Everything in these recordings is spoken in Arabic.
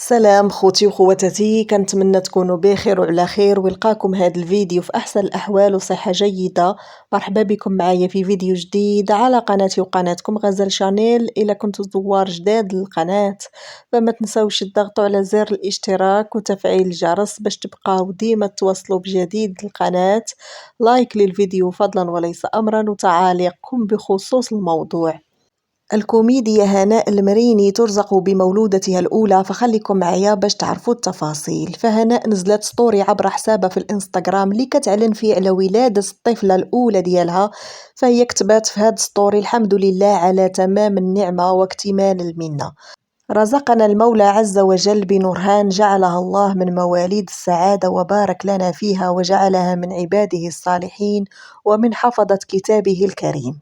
سلام خوتي وخواتاتي، كنتمنى تكونوا بخير وعلى خير ويلقاكم هذا الفيديو في احسن الاحوال وصحه جيده. مرحبا بكم معايا في فيديو جديد على قناتي وقناتكم غزال شانيل. الا كنتوا زوار جداد للقناه فما تنساوش تضغطوا على زر الاشتراك وتفعيل الجرس باش تبقاو ديما تواصلوا بجديد للقناه. لايك للفيديو فضلا وليس امرا، وتعاليقكم بخصوص الموضوع. الكوميديا هناء المريني ترزق بمولودتها الأولى، فخليكم معايا باش تعرفوا التفاصيل. فهناء نزلت ستوري عبر حسابها في الانستغرام اللي كتعلن فيه على ولادة الطفلة الأولى ديالها. فهي كتبات في هاد ستوري: الحمد لله على تمام النعمة واكتمال المنة، رزقنا المولى عز وجل بنورهان جعلها الله من مواليد السعادة وبارك لنا فيها وجعلها من عباده الصالحين ومن حفظة كتابه الكريم.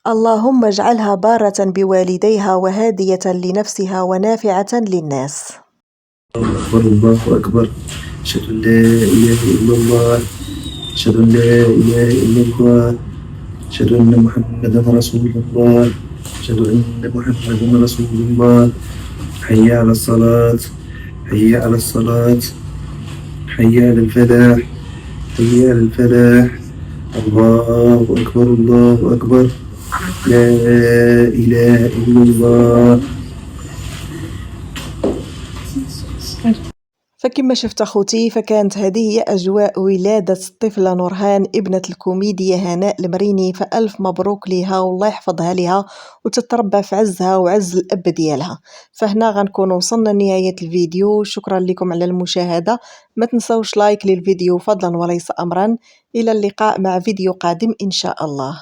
اللهم اجعلها بارة بوالديها وهادية لنفسها ونافعة للناس. الله أكبر الله أكبر، أشهد أن لا إله إلا الله، أشهد أن لا إله إلا الله، أشهد أن محمدا رسول الله، أشهد أن محمدا رسول الله. حي على الصلاة، حي على الصلاة، حي على الفلاح، حي على الفلاح. الله أكبر الله أكبر، لا إله إلا الله. فكما شفت اخوتي، فكانت هذه هي اجواء ولادة الطفلة نورهان ابنة الكوميديا هناء المريني. فالف مبروك ليها والله يحفظها ليها وتتربى في عزها وعز الاب ديالها. فهنا غنكون وصلنا لنهاية الفيديو. شكرا لكم على المشاهدة، ما تنسوش لايك للفيديو فضلا وليس امرا. الى اللقاء مع فيديو قادم ان شاء الله.